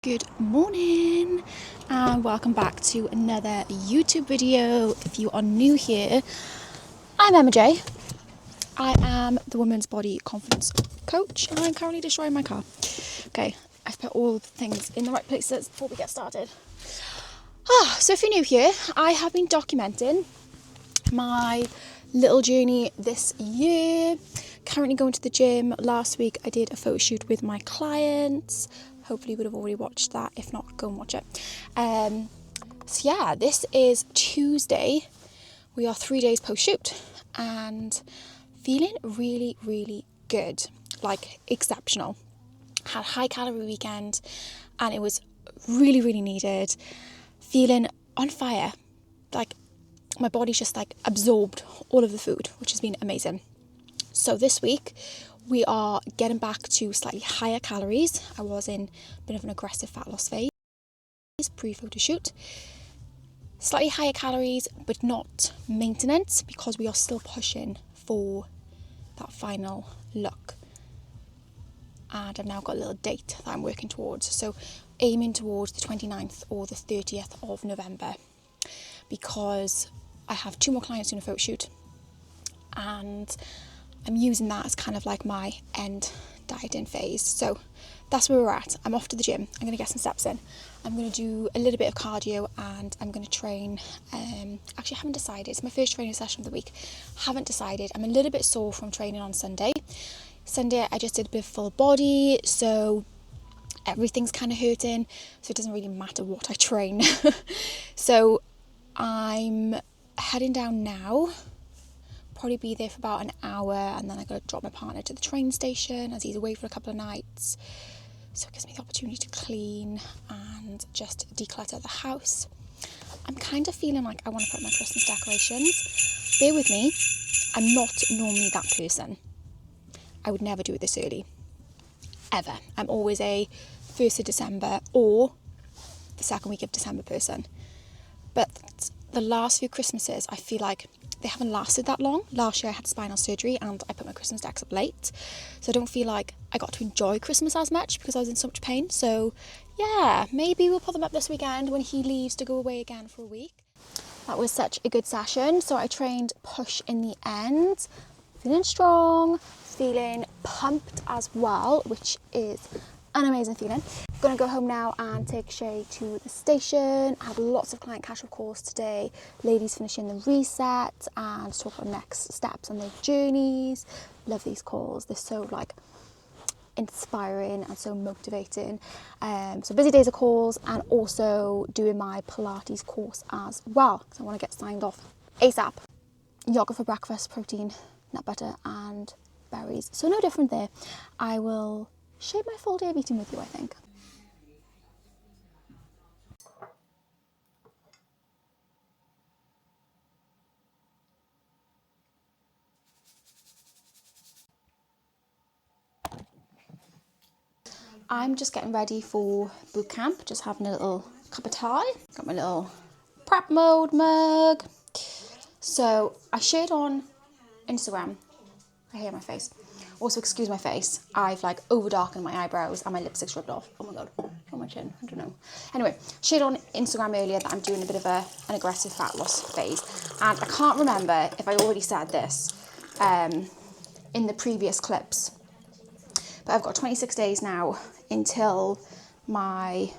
Good morning and welcome back to another YouTube video. If you are new here, I'm Emma J. I am the Women's Body Confidence Coach and I'm currently destroying my car. Okay, I've put all the things in the right places before we get started. So if you're new here, I have been documenting my little journey this year. Currently going to the gym. Last week I did a photo shoot with my clients. Hopefully you would have already watched that. If not, go and watch it. So yeah, this is Tuesday. We are 3 days post shoot and feeling really, really good. Like exceptional. Had a high calorie weekend and it was really, really needed. Feeling on fire. Like my body's just like absorbed all of the food, which has been amazing. So this week we are getting back to slightly higher calories. I was in a bit of an aggressive fat loss phase pre-photo shoot. Slightly higher calories, but not maintenance, because we are still pushing for that final look. And I've now got a little date that I'm working towards. So aiming towards the 29th or the 30th of November, because I have 2 more clients doing a photo shoot and I'm using that as kind of like my end dieting phase. So that's where we're at. I'm off to the gym. I'm going to get some steps in. I'm going to do a little bit of cardio and I'm going to train. Actually, I haven't decided. It's my first training session of the week. Haven't decided. I'm a little bit sore from training on Sunday. Sunday, I just did a bit of full body. So everything's kind of hurting. So it doesn't really matter what I train. So I'm heading down now. Probably be there for about an hour and then I got to drop my partner to the train station as he's away for a couple of nights. So it gives me the opportunity to clean and just declutter the house. I'm kind of feeling like I want to put my Christmas decorations. Bear with me, I'm not normally that person. I would never do it this early, ever. I'm always a 1st of December or the 2nd week of December person. But the last few Christmases, I feel like they haven't lasted that long. Last year I had spinal surgery and I put my Christmas decks up late. So I don't feel like I got to enjoy Christmas as much because I was in so much pain. So yeah, maybe we'll put them up this weekend when he leaves to go away again for a week. That was such a good session. So I trained push in the end. Feeling strong, feeling pumped as well, which is an amazing feeling. I'm gonna go home now and take Shay to the station. I had lots of client catch-up calls today. Ladies finishing the reset and talk about next steps on their journeys. Love these calls. They're so like inspiring and so motivating. So busy days of calls and also doing my Pilates course as well because I want to get signed off ASAP. Yogurt for breakfast, protein, nut butter and berries. So no different there. I will share my full day of eating with you, I think. I'm just getting ready for boot camp, just having a little cup of tea. Got my little prep mode mug. So I shared on Instagram. I hear my face. Also, excuse my face. I've like over darkened my eyebrows and my lipstick's rubbed off. Oh my god, on my chin. I don't know. Anyway, shared on Instagram earlier that I'm doing a bit of an aggressive fat loss phase, and I can't remember if I already said this in the previous clips. But I've got 26 days now until my,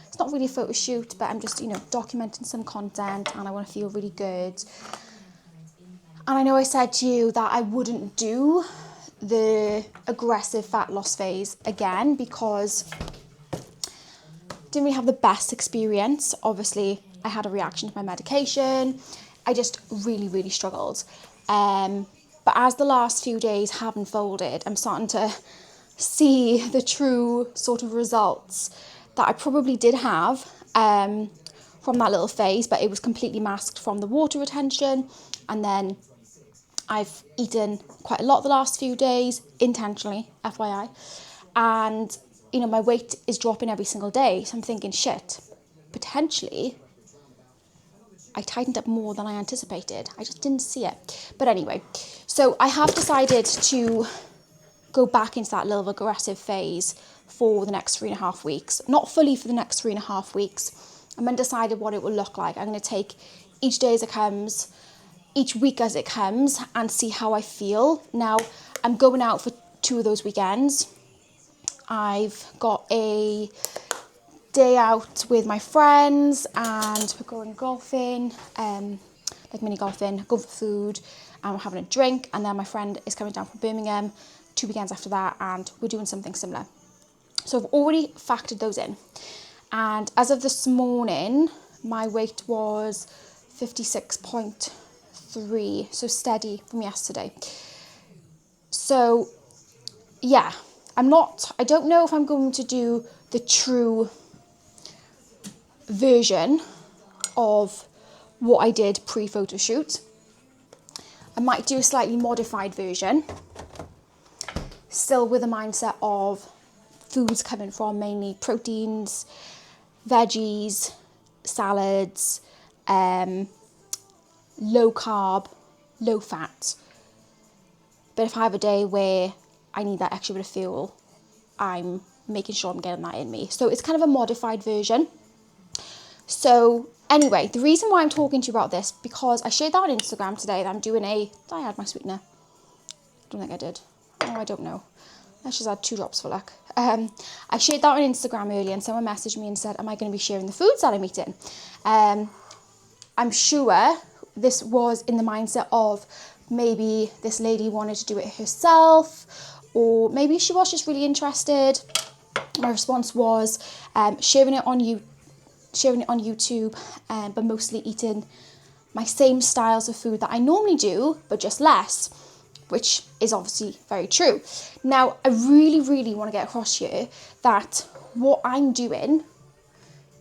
it's not really a photo shoot, but I'm just, documenting some content and I want to feel really good. And I know I said to you that I wouldn't do the aggressive fat loss phase again because I didn't really have the best experience. Obviously, I had a reaction to my medication. I just really, really struggled. But as the last few days have unfolded, I'm starting to see the true sort of results that I probably did have from that little phase, but it was completely masked from the water retention. And then I've eaten quite a lot the last few days, intentionally, FYI. And, my weight is dropping every single day. So I'm thinking, shit, potentially I tightened up more than I anticipated. I just didn't see it. But anyway, so I have decided to go back into that little aggressive phase for the next 3.5 weeks. Not fully for the next 3.5 weeks. I'm undecided what it will look like. I'm going to take each day as it comes, each week as it comes, and see how I feel. Now, I'm going out for 2 of those weekends. I've got a day out with my friends and we're going golfing, like mini golfing, going for food, and we're having a drink. And then my friend is coming down from Birmingham 2 weekends after that, and we're doing something similar. So I've already factored those in. And as of this morning, my weight was 56.3, so steady from yesterday. So yeah, I don't know if I'm going to do the true version of what I did pre-photo shoot. I might do a slightly modified version, still with the mindset of foods coming from mainly proteins, veggies, salads, low carb, low fat. But if I have a day where I need that extra bit of fuel, I'm making sure I'm getting that in me. So it's kind of a modified version. So anyway, the reason why I'm talking to you about this, because I shared that on Instagram today that I'm doing did I add my sweetener? Don't think I did. Oh, I don't know. Let's just add 2 drops for luck. I shared that on Instagram earlier and someone messaged me and said, am I going to be sharing the foods that I'm eating? I'm sure this was in the mindset of maybe this lady wanted to do it herself, or maybe she was just really interested. My response was sharing it on YouTube, but mostly eating my same styles of food that I normally do, but just less, which is obviously very true. Now, I really, really want to get across here that what I'm doing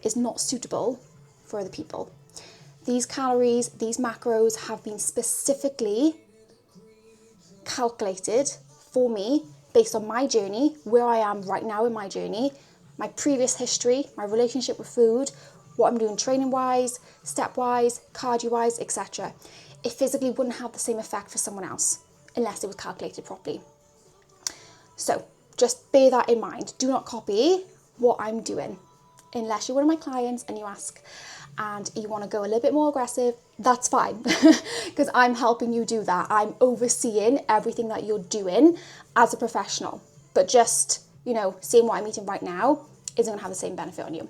is not suitable for other people. These calories, these macros have been specifically calculated for me based on my journey, where I am right now in my journey, my previous history, my relationship with food, what I'm doing training-wise, step-wise, cardio-wise, etc. It physically wouldn't have the same effect for someone else unless it was calculated properly. So just bear that in mind. Do not copy what I'm doing. Unless you're one of my clients and you ask and you want to go a little bit more aggressive, that's fine, because I'm helping you do that. I'm overseeing everything that you're doing as a professional. But just, seeing what I'm eating right now isn't going to have the same benefit on you.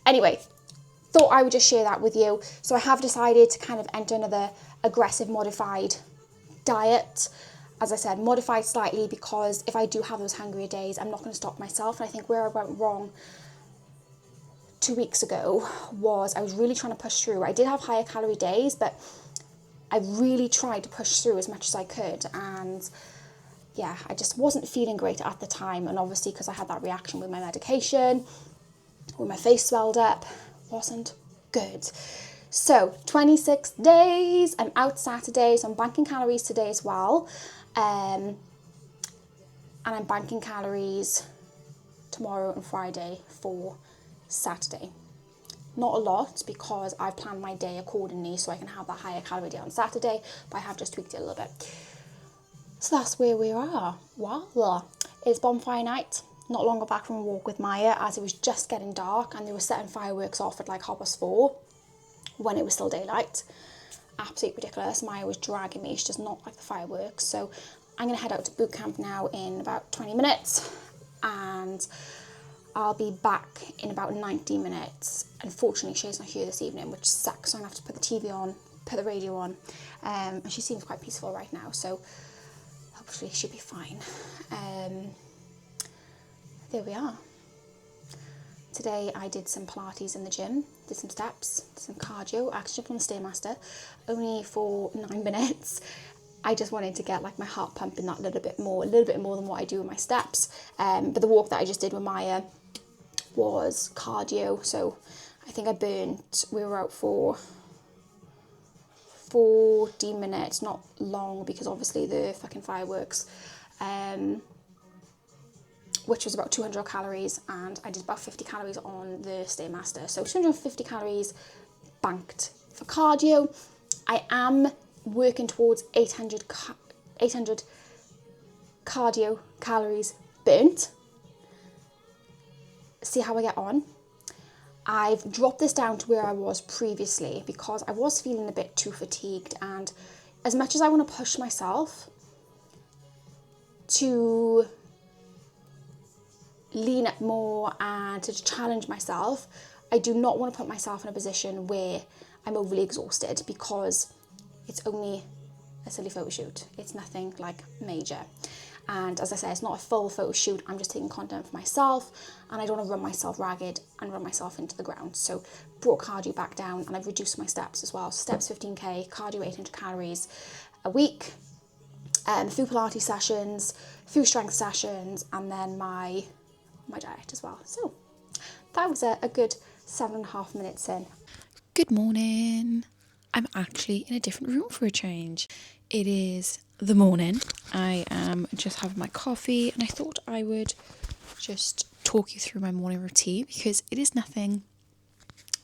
Anyway, thought I would just share that with you. So I have decided to kind of enter another aggressive modified diet. As I said, modified slightly, because if I do have those hungrier days, I'm not going to stop myself. And I think where I went wrong 2 weeks ago was I was really trying to push through. I did have higher calorie days, but I really tried to push through as much as I could. And yeah, I just wasn't feeling great at the time. And obviously because I had that reaction with my medication, when my face swelled up, wasn't good. So 26 days, I'm out Saturday, so I'm banking calories today as well. And I'm banking calories tomorrow and Friday for Saturday. Not a lot, because I've planned my day accordingly so I can have that higher calorie day on Saturday, but I have just tweaked it a little bit. So that's where we are. Wow. It's bonfire night. Not long back from a walk with Maya, as it was just getting dark and they were setting fireworks off at like 4:30 when it was still daylight. Absolutely ridiculous. Maya was dragging me. She does not like the fireworks. So I'm going to head out to boot camp now in about 20 minutes and I'll be back in about 90 minutes. Unfortunately, she's not here this evening, which sucks. So I'm going to have to put the TV on, put the radio on. And she seems quite peaceful right now, so hopefully she'll be fine. There we are. Today I did some Pilates in the gym, did some steps, did some cardio. I actually jumped on the Stairmaster, only for 9 minutes. I just wanted to get like my heart pumping that a little bit more than what I do with my steps. But the walk that I just did with Maya was cardio, so I think we were out for 40 minutes, not long because obviously the fucking fireworks, which was about 200 calories, and I did about 50 calories on the Stairmaster. So 250 calories banked for cardio. I am working towards 800 cardio calories burnt. see how I get on. I've dropped this down to where I was previously because I was feeling a bit too fatigued, and as much as I want to push myself to lean up more and to challenge myself, I do not want to put myself in a position where I'm overly exhausted, because it's only a silly photo shoot. It's nothing like major. And as I say, it's not a full photo shoot. I'm just taking content for myself, and I don't want to run myself ragged and run myself into the ground. So brought cardio back down, and I've reduced my steps as well. Steps 15k, cardio 800 calories a week, few Pilates sessions, few strength sessions, and then my diet as well. So that was a good 7.5 minutes in. Good morning. I'm actually in a different room for a change. It is the morning. I am just having my coffee, and I thought I would just talk you through my morning routine, because it is nothing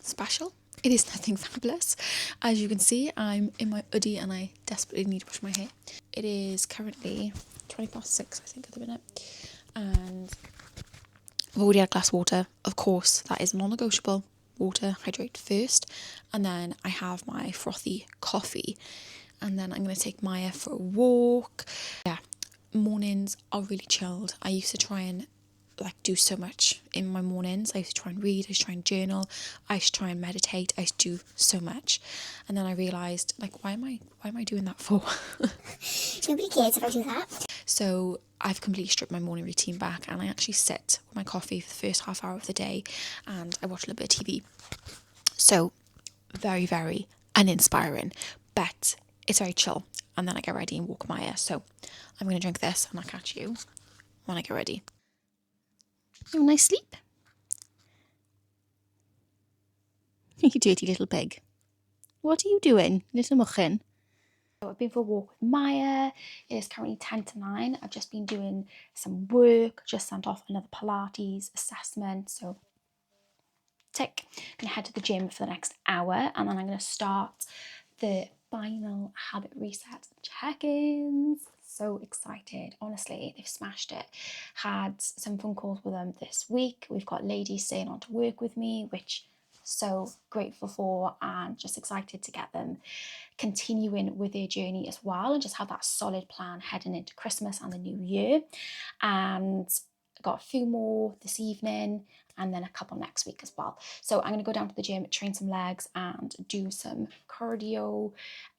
special. It is nothing fabulous. As you can see, I'm in my hoodie and I desperately need to brush my hair. It is currently 6:20, I think, at the minute. And I've already had a glass of water. Of course, that is non-negotiable. Water, hydrate first. And then I have my frothy coffee. And then I'm going to take Maya for a walk. Yeah, mornings are really chilled. I used to try and do so much in my mornings. I used to try and read, I used to try and journal, I used to try and meditate, I used to do so much. And then I realised, why am I doing that for? Nobody cares if I do that. So I've completely stripped my morning routine back, and I actually sit with my coffee for the first half hour of the day, and I watch a little bit of TV. So very, very uninspiring, but it's very chill. And then I get ready and walk Maya. So I'm going to drink this, and I'll catch you when I get ready. You have a nice sleep? You dirty little pig. What are you doing, little muchin? So I've been for a walk with Maya. It is currently 10 to 9. I've just been doing some work, just sent off another Pilates assessment. So tick. I'm going to head to the gym for the next hour, and then I'm going to start the final habit reset check-ins. So excited. Honestly, they've smashed it. Had some phone calls with them this week. We've got ladies staying on to work with me, which so grateful for, and just excited to get them continuing with their journey as well, and just have that solid plan heading into Christmas and the new year. And I got a few more this evening, and then a couple next week as well. So I'm going to go down to the gym, train some legs and do some cardio.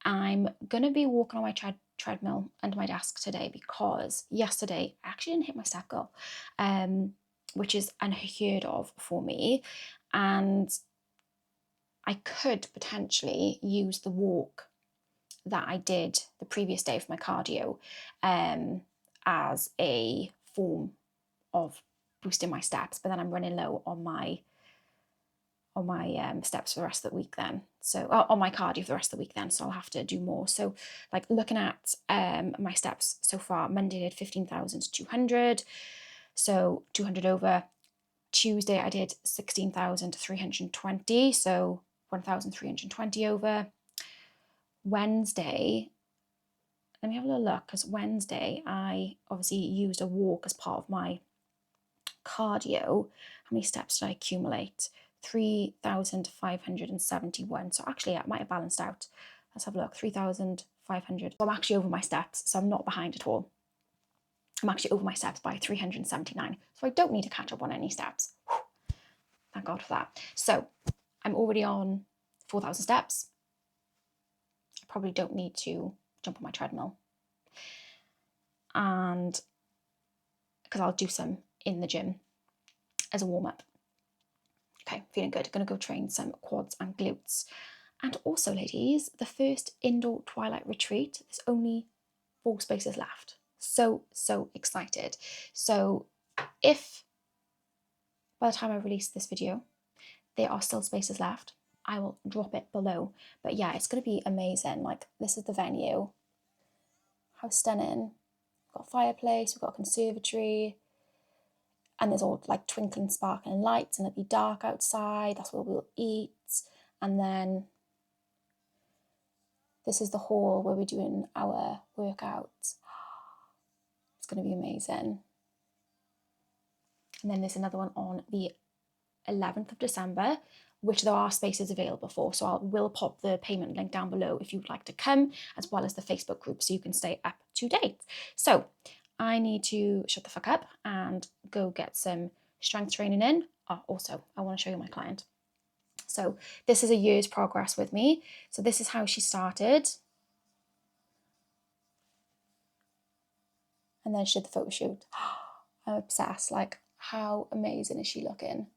I'm going to be walking on my treadmill under my desk today, because yesterday I actually didn't hit my step goal, which is unheard of for me. And I could potentially use the walk that I did the previous day for my cardio as a form of boosting my steps, but then I'm running low on my steps for the rest of the week then. So on my cardio for the rest of the week then, so I'll have to do more. So looking at my steps so far, Monday I did 15,200, so 200 over. Tuesday I did 16,320, so 1,320 over. Wednesday, let me have a little look, because Wednesday I obviously used a walk as part of my cardio. How many steps did I accumulate? 3,571. So actually I might have balanced out. Let's have a look. 3,500. So I'm actually over my steps, so I'm not behind at all. I'm actually over my steps by 379. So I don't need to catch up on any steps. Whew. Thank God for that. So I'm already on 4,000 steps. I probably don't need to jump on my treadmill, and because I'll do some in the gym as a warm-up. Okay, feeling good. Gonna go train some quads and glutes. And also, ladies, the first indoor twilight retreat, there's only 4 spaces left. So excited. So if by the time I release this video there are still spaces left, I will drop it below. But yeah, it's going to be amazing. This is the venue. How stunning. We've got a fireplace, we've got a conservatory, and there's all twinkling sparkling lights, and it'll be dark outside. That's where we'll eat. And then this is the hall where we're doing our workouts. It's going to be amazing. And then there's another one on the 11th of December, which there are spaces available for. So I will pop the payment link down below if you'd like to come, as well as the Facebook group, so you can stay up to date. So I need to shut the fuck up and go get some strength training in. Oh, also, I want to show you my client. So this is a year's progress with me. So this is how she started. And then she did the photo shoot. I'm obsessed. Like, how amazing is she looking?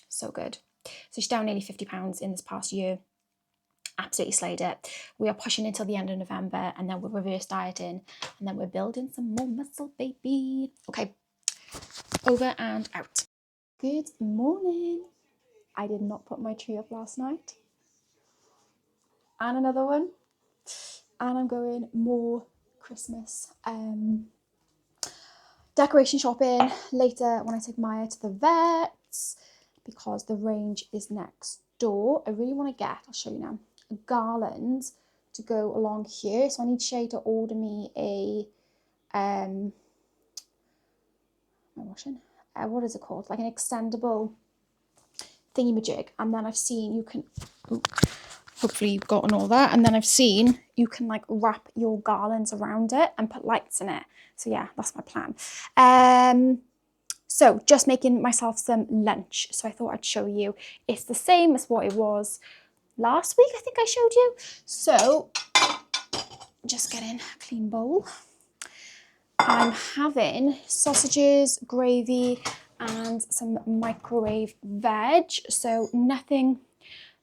So good. So she's down nearly 50 pounds in this past year. Absolutely slayed it. We are pushing until the end of November, and then we're reverse dieting, and then we're building some more muscle, baby. Okay, over and out. Good morning. I did not put my tree up last night. And another one. And I'm going more Christmas decoration shopping later when I take Maya to the vets, because the range is next door. I really want to get, I'll show you now, a garland to go along here. So I need Shay to order me a what is it called? Like an extendable thingy-majig. And then I've seen you can, hopefully you've gotten all that. And then I've seen you can like wrap your garlands around it and put lights in it. So yeah, that's my plan. So just making myself some lunch. So I thought I'd show you. It's the same as what it was last week, I think I showed you. So just getting a clean bowl. I'm having sausages, gravy, and some microwave veg. So nothing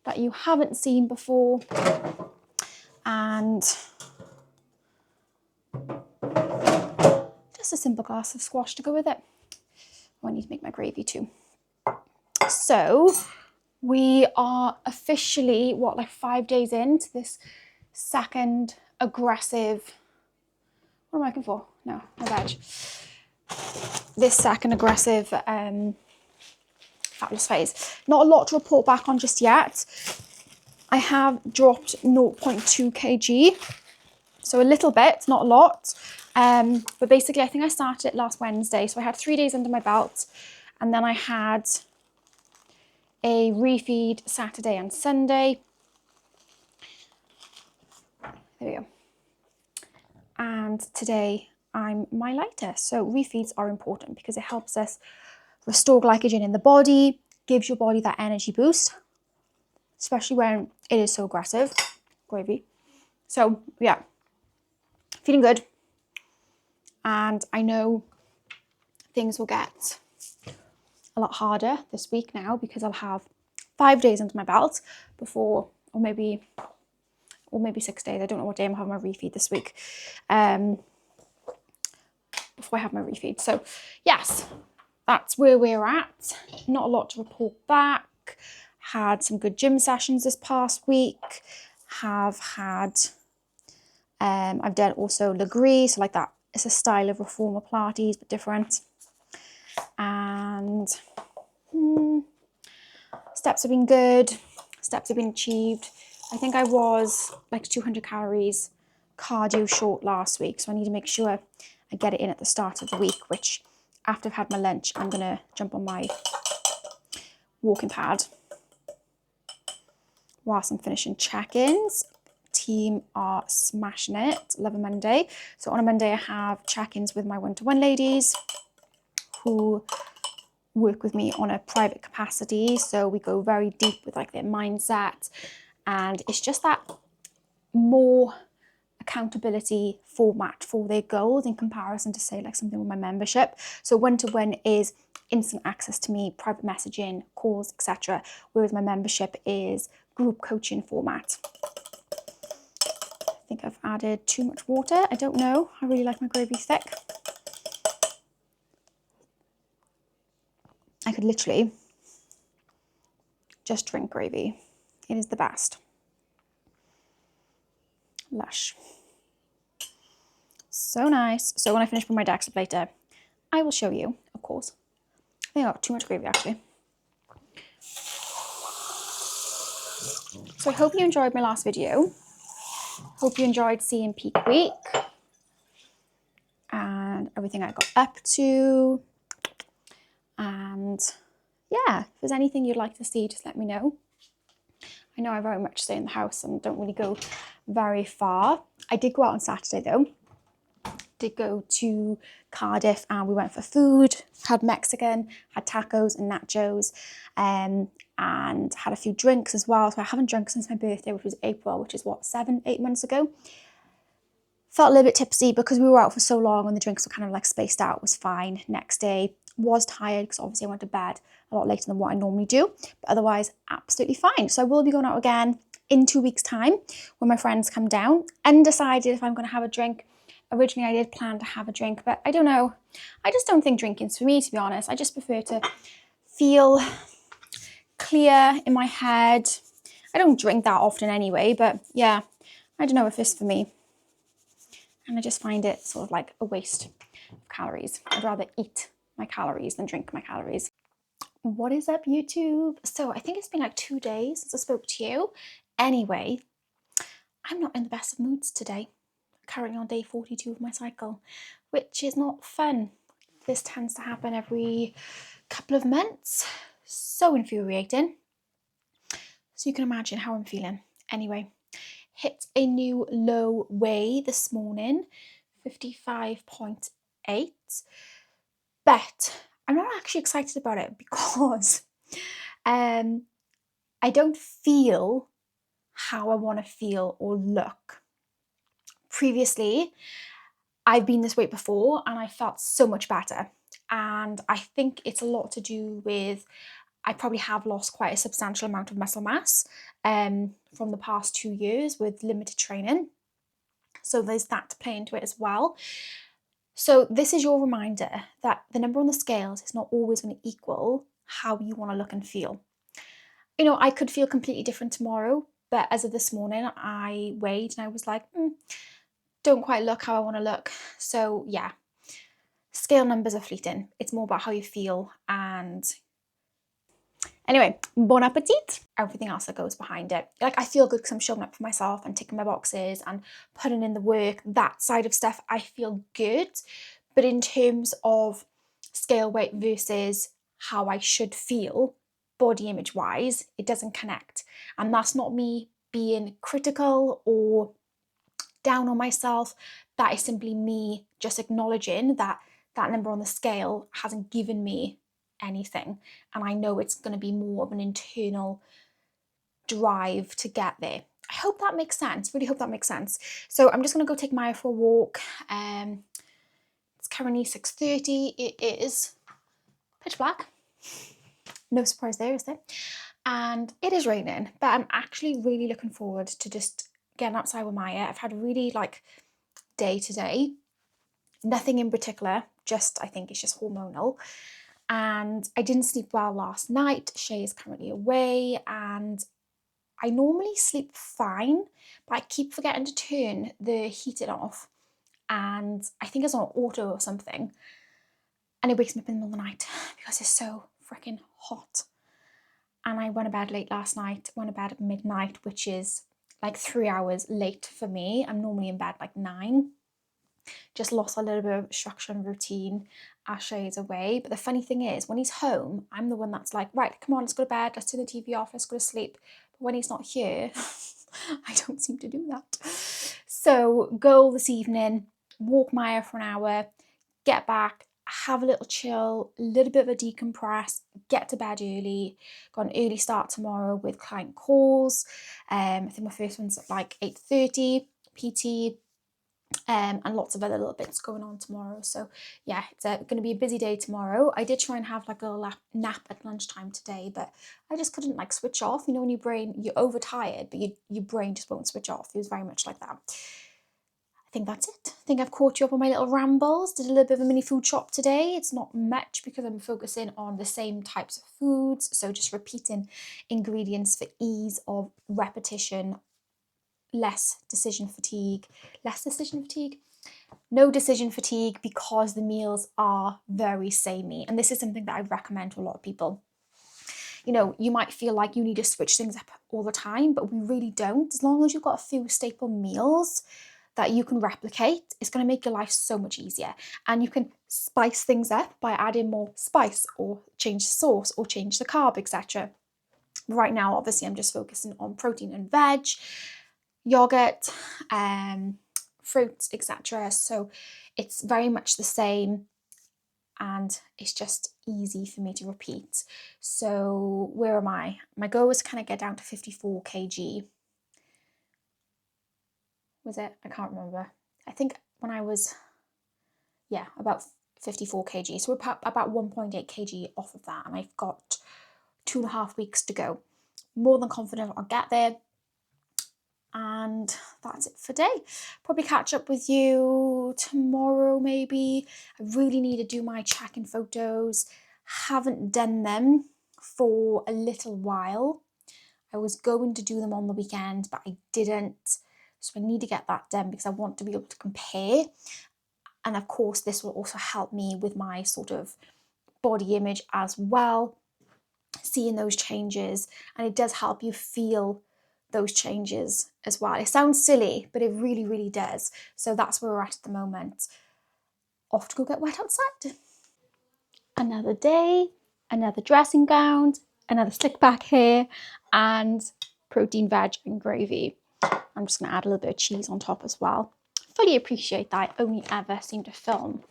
that you haven't seen before. And just a simple glass of squash to go with it. Oh, I need to make my gravy too. So we are officially, what, like 5 days into this second aggressive, what am I looking for? No, my veg. This second aggressive fat loss phase. Not a lot to report back on just yet. I have dropped 0.2 kg, so a little bit, not a lot. But basically, I think I started it last Wednesday. So I had 3 days under my belt, and then I had a refeed Saturday and Sunday. There we go. And today I'm my lighter. So refeeds are important because it helps us restore glycogen in the body, gives your body that energy boost, especially when it is so aggressive. Gravy. So yeah, feeling good. And I know things will get a lot harder this week now because I'll have 5 days under my belt before, or maybe 6 days. I don't know what day I'm having my refeed this week. Before I have my refeed. So yes, that's where we're at. Not a lot to report back. Had some good gym sessions this past week. I've done also Legree, so like that. It's a style of reformer Pilates, but different. And steps have been good. Steps have been achieved. I think I was like 200 calories cardio short last week, so I need to make sure I get it in at the start of the week, which after I've had my lunch, I'm going to jump on my walking pad whilst I'm finishing check-ins. Team are smashing it. Love a Monday. So on a Monday, I have check-ins with my one-to-one ladies who work with me on a private capacity. So we go very deep with like their mindset, and it's just that more accountability format for their goals in comparison to say like something with my membership. So one-to-one is instant access to me, private messaging, calls, etc. Whereas my membership is group coaching format. I think I've added too much water. I don't know. I really like my gravy thick. I could literally just drink gravy. It is the best. Lush. So nice. So when I finish with my Dex later, I will show you, of course. I think I got too much gravy actually. So I hope you enjoyed my last video. Hope you enjoyed seeing peak week and everything I got up to. And yeah, if there's anything you'd like to see, just let me know. I know I very much stay in the house and don't really go very far. I did go out on Saturday though. Did go to Cardiff and we went for food, had Mexican, had tacos and nachos, and had a few drinks as well. So I haven't drunk since my birthday, which was April, which is what, 7-8 months ago. Felt a little bit tipsy because we were out for so long and the drinks were kind of like spaced out. It was fine. Next day, was tired because obviously I went to bed a lot later than what I normally do, but otherwise absolutely fine. So I will be going out again in 2 weeks' time when my friends come down. Undecided if I'm going to have a drink. Originally I did plan to have a drink, but I don't know. I just don't think drinking's for me, to be honest. I just prefer to feel clear in my head. I don't drink that often anyway, but yeah, I don't know if it's for me. And I just find it sort of like a waste of calories. I'd rather eat my calories than drink my calories. What is up, YouTube? So I think it's been like 2 days since I spoke to you. Anyway, I'm not in the best of moods today. Currently on day 42 of my cycle, which is not fun. This tends to happen every couple of months. So infuriating. So you can imagine how I'm feeling. Anyway, hit a new low weigh this morning, 55.8. But I'm not actually excited about it because I don't feel how I want to feel or look. Previously, I've been this weight before and I felt so much better. And I think it's a lot to do with, I probably have lost quite a substantial amount of muscle mass from the past 2 years with limited training. So there's that to play into it as well. So this is your reminder that the number on the scales is not always going to equal how you want to look and feel. You know, I could feel completely different tomorrow, but as of this morning, I weighed and I was like, don't quite look how I want to look. So yeah, scale numbers are fleeting. It's more about how you feel. And anyway, bon appetit. Everything else that goes behind it. Like, I feel good because I'm showing up for myself and ticking my boxes and putting in the work. That side of stuff, I feel good. But in terms of scale weight versus how I should feel, body image wise, it doesn't connect. And that's not me being critical or down on myself. That is simply me just acknowledging that that number on the scale hasn't given me anything, and I know it's going to be more of an internal drive to get there. I hope that makes sense. Really hope that makes sense. So I'm just going to go take Maya for a walk. It's currently 6:30. It is pitch black. No surprise there, is there? And it is raining, but I'm actually really looking forward to just getting outside with Maya. I've had a really day today. Nothing in particular, just I think it's just hormonal. And I didn't sleep well last night. Shay is currently away and I normally sleep fine, but I keep forgetting to turn the heating off. And I think it's on auto or something. And it wakes me up in the middle of the night because it's so freaking hot. And I went to bed late last night, went to bed at midnight, which is like 3 hours late for me. I'm normally in bed like 9. Just lost a little bit of structure and routine as Shay is away. But the funny thing is, when he's home, I'm the one that's like, right, come on, let's go to bed, let's turn the TV off, let's go to sleep. But when he's not here, I don't seem to do that. So goal this evening, walk Maya for an hour, get back, have a little chill, a little bit of a decompress, get to bed early. Got an early start tomorrow with client calls. I think my first one's at like 8:30 PT. And lots of other little bits going on tomorrow. So yeah, it's going to be a busy day tomorrow. I did try and have like a little nap at lunchtime today, but I just couldn't switch off. You know, when your brain, you're overtired, but your brain just won't switch off. It was very much like that. I think that's it. I think I've caught you up on my little rambles. Did a little bit of a mini food shop today. It's not much because I'm focusing on the same types of foods. So just repeating ingredients for ease of repetition. Less decision fatigue, no decision fatigue because the meals are very samey. And this is something that I recommend to a lot of people. You know, you might feel like you need to switch things up all the time, but we really don't. As long as you've got a few staple meals that you can replicate, it's going to make your life so much easier. And you can spice things up by adding more spice or change the sauce or change the carb, etc. Right now, obviously, I'm just focusing on protein and veg, yogurt, fruits, etc. So it's very much the same, and it's just easy for me to repeat. So where am I? My goal was to kind of get down to 54 kg. Was it? I can't remember. I think when I was, about 54 kg. So we're about 1.8 kg off of that, and I've got 2.5 weeks to go. More than confident I'll get there. And that's it for today. Probably catch up with you tomorrow, maybe. I really need to do my check-in photos. Haven't done them for a little while. I was going to do them on the weekend, but I didn't. So I need to get that done because I want to be able to compare. And of course, this will also help me with my sort of body image as well, seeing those changes. And it does help you feel those changes as well. It sounds silly, but it really, really does. So that's where we're at the moment. Off to go get wet outside. Another day, another dressing gown, another slick back hair, and protein, veg, and gravy. I'm just going to add a little bit of cheese on top as well. Fully appreciate that I only ever seem to film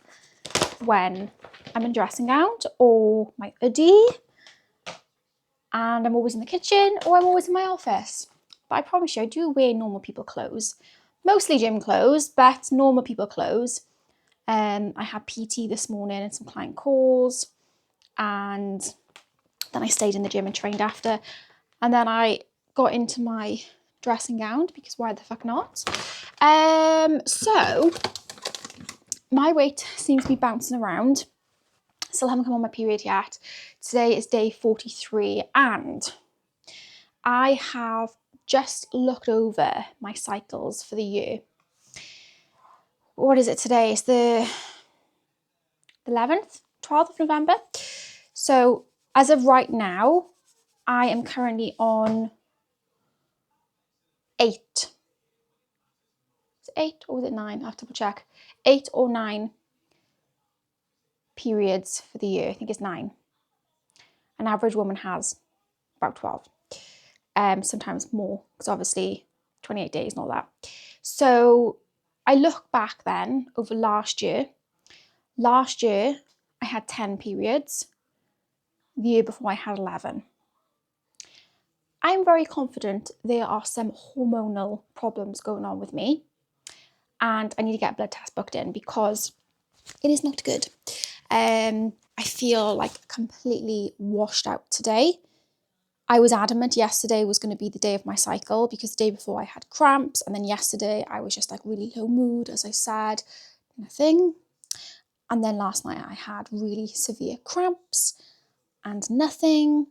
when I'm in dressing gown or my hoodie, and I'm always in the kitchen or I'm always in my office. But I promise you, I do wear normal people clothes. Mostly gym clothes, but normal people clothes. I had PT this morning and some client calls, and then I stayed in the gym and trained after. And then I got into my dressing gown because why the fuck not? So my weight seems to be bouncing around. Still haven't come on my period yet. Today is day 43, and I have just looked over my cycles for the year. What is it today? It's the 11th, 12th of November. So as of right now, I am currently on 8. Is it 8 or was it 9? I have to double check. 8 or 9 periods for the year. I think it's 9. An average woman has about 12. Sometimes more, because obviously 28 days and all that. So I look back then over last year. Last year, I had 10 periods. The year before, I had 11. I'm very confident there are some hormonal problems going on with me, and I need to get a blood test booked in because it is not good. I feel like completely washed out today. I was adamant yesterday was going to be the day of my cycle because the day before I had cramps, and then yesterday I was just like really low mood, as I said, nothing. And then last night I had really severe cramps and nothing.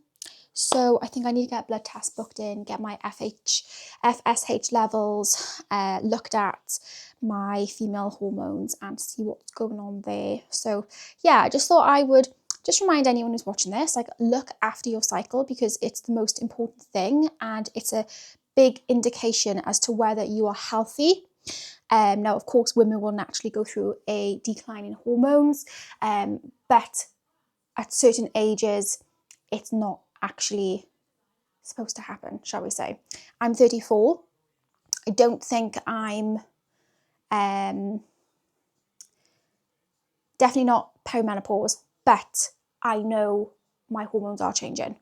So I think I need to get a blood test booked in, get my FSH levels looked at, my female hormones, and see what's going on there. So yeah, I just thought I would just remind anyone who's watching this, like, look after your cycle because it's the most important thing, and it's a big indication as to whether you are healthy. Now, of course, women will naturally go through a decline in hormones, but at certain ages, it's not actually supposed to happen, shall we say. I'm 34. I don't think I'm definitely not perimenopause, but I know my hormones are changing.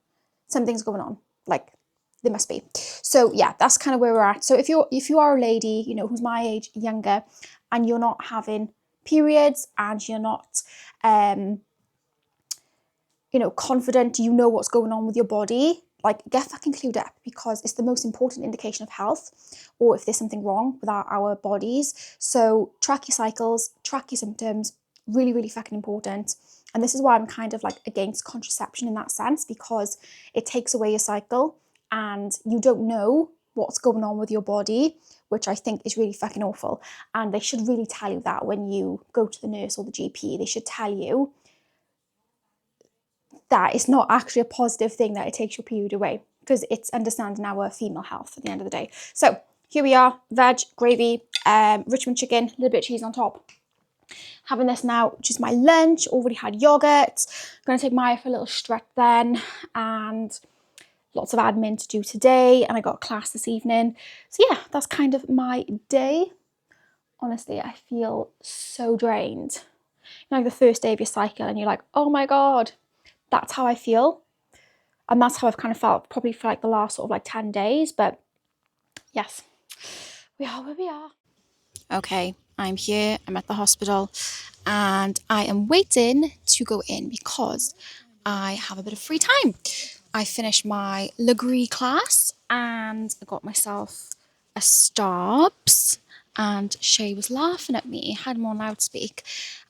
Something's going on, like there must be. So yeah, that's kind of where we're at. So if you are a lady, you know, who's my age, younger, and you're not having periods and you're not confident, you know what's going on with your body, like, get fucking clued up because it's the most important indication of health, or if there's something wrong with our bodies. So track your cycles, track your symptoms, really, really fucking important. And this is why I'm kind of like against contraception in that sense, because it takes away your cycle and you don't know what's going on with your body, which I think is really fucking awful. And they should really tell you that when you go to the nurse or the GP. They should tell you that it's not actually a positive thing that it takes your period away, because it's understanding our female health at the end of the day. So here we are, veg, gravy, Richmond chicken, a little bit of cheese on top. Having this now, which is my lunch. Already had yogurt. Going to take Maya for a little stretch then, and lots of admin to do today, and I got a class this evening. So yeah, that's kind of my day. Honestly, I feel so drained. You know, like the first day of your cycle and you're like, oh my God, that's how I feel. And that's how I've kind of felt probably for like the last sort of like 10 days. But yes, we are where we are. Okay, I'm here, I'm at the hospital, and I am waiting to go in because I have a bit of free time. I finished my Legree class and I got myself a Starbucks, and Shay was laughing at me, had him on loudspeak,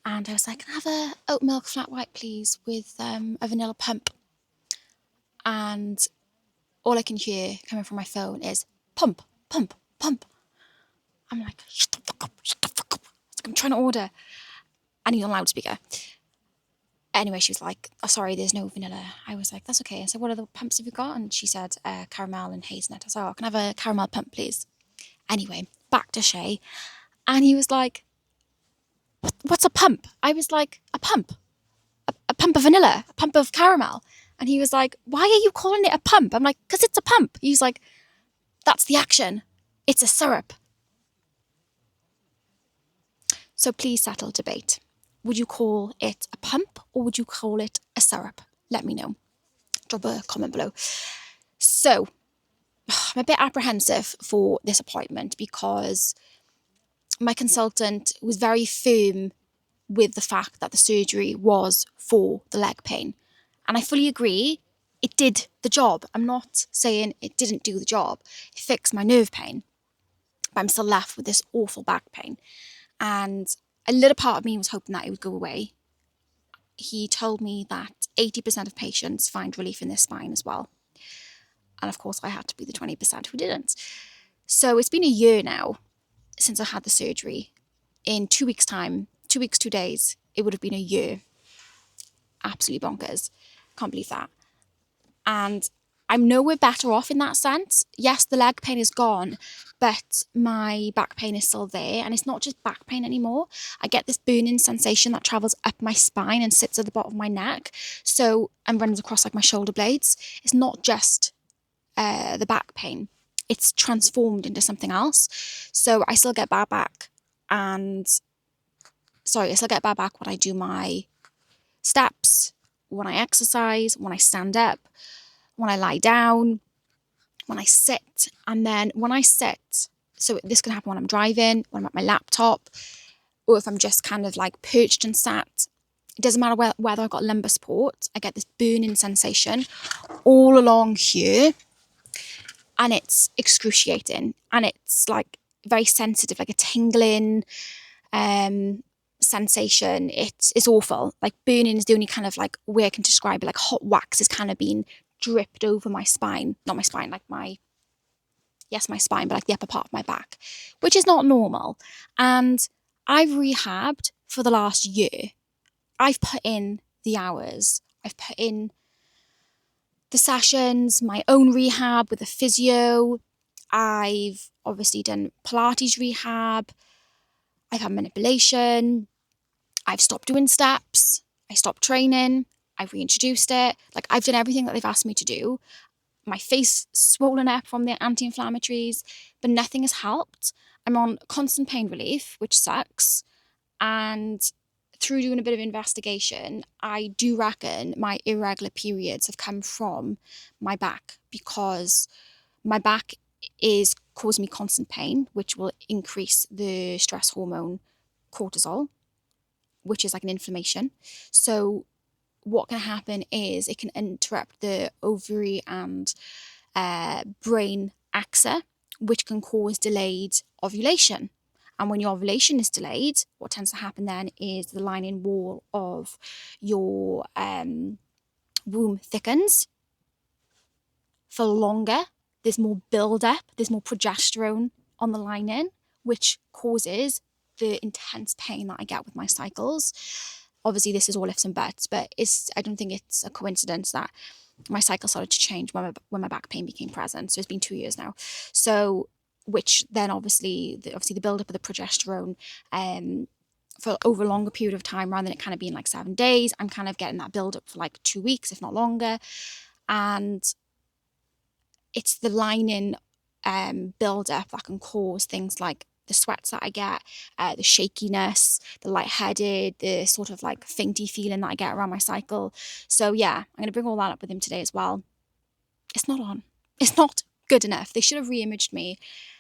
and I was like, can I have a oat milk flat white please with a vanilla pump? And all I can hear coming from my phone is pump, pump, pump. I'm like, shut the fuck up, shut the fuck up. I'm trying to order. And he's on loudspeaker. Anyway, she was like, oh, sorry, there's no vanilla. I was like, that's okay. I said, what other pumps have you got? And she said, caramel and hazelnut. I said, oh, can I have a caramel pump, please? Anyway, back to Shay. And he was like, what's a pump? I was like, a pump. A pump of vanilla, a pump of caramel. And he was like, why are you calling it a pump? I'm like, because it's a pump. He's like, that's the action. It's a syrup. So please settle debate. Would you call it a pump or would you call it a syrup? Let me know. Drop a comment below. So I'm a bit apprehensive for this appointment because my consultant was very firm with the fact that the surgery was for the leg pain. And I fully agree, it did the job. I'm not saying it didn't do the job. It fixed my nerve pain. But I'm still left with this awful back pain. And a little part of me was hoping that it would go away. He told me that 80% of patients find relief in their spine as well. And of course, I had to be the 20% who didn't. So it's been a year now since I had the surgery. In 2 weeks' time, 2 weeks, 2 days, it would have been a year. Absolutely bonkers. Can't believe that. And I'm nowhere better off in that sense. Yes, the leg pain is gone, but my back pain is still there. And it's not just back pain anymore. I get this burning sensation that travels up my spine and sits at the bottom of my neck. So, and runs across like my shoulder blades. It's not just the back pain. It's transformed into something else. So I still get bad back when I do my steps, when I exercise, when I stand up, when I lie down, when I sit. And then when I sit, so this can happen when I'm driving, when I'm at my laptop, or if I'm just kind of like perched and sat. It doesn't matter whether I've got lumbar support, I get this burning sensation all along here. And it's excruciating. And it's like very sensitive, like a tingling sensation. It's awful. Like burning is the only kind of like way I can describe it. Like hot wax is kind of being dripped over my spine. Not my spine, like my spine, but like the upper part of my back, which is not normal. And I've rehabbed for the last year. I've put in the hours. I've put in the sessions, my own rehab with a physio. I've obviously done Pilates rehab. I've had manipulation. I've stopped doing steps. I stopped training. I've reintroduced it. Like I've done everything that they've asked me to do. My face swollen up from the anti-inflammatories, but nothing has helped. I'm on constant pain relief, which sucks. And through doing a bit of investigation, I do reckon my irregular periods have come from my back because my back is causing me constant pain, which will increase the stress hormone cortisol, which is like an inflammation. So what can happen is it can interrupt the ovary and brain axis, which can cause delayed ovulation. And when your ovulation is delayed, what tends to happen then is the lining wall of your womb thickens for longer. There's more build-up, there's more progesterone on the lining, which causes the intense pain that I get with my cycles. Obviously, this is all ifs and buts, but I don't think it's a coincidence that my cycle started to change when my back pain became present. So it's been 2 years now. So which then obviously the build-up of the progesterone for over a longer period of time, rather than it kind of being like 7 days, I'm kind of getting that build-up for like 2 weeks, if not longer. And it's the lining build-up that can cause things like the sweats that I get, the shakiness, the lightheaded, the sort of like fainty feeling that I get around my cycle. So yeah, I'm going to bring all that up with him today as well. It's not on. It's not good enough. They should have re-imaged me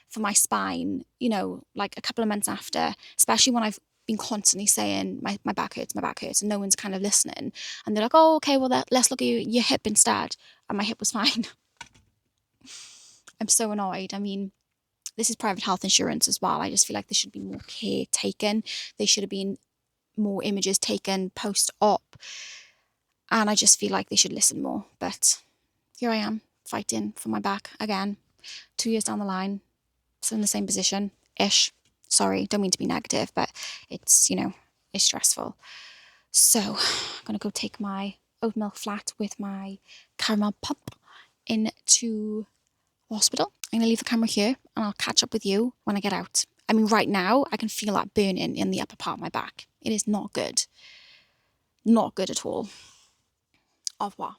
for my spine, you know, like a couple of months after, especially when I've been constantly saying my back hurts, and no one's kind of listening. And they're like, oh, okay, well, let's look at your hip instead. And my hip was fine. I'm so annoyed. I mean, this is private health insurance as well. I just feel like there should be more care taken. There should have been more images taken post-op. And I just feel like they should listen more. But here I am, fighting for my back again, 2 years down the line, still in the same position-ish. Sorry, don't mean to be negative, but it's, you know, it's stressful. So I'm going to go take my oat milk flat with my caramel pump into hospital. I'm going to leave the camera here and I'll catch up with you when I get out. I mean, right now, I can feel that burning in the upper part of my back. It is not good. Not good at all. Au revoir.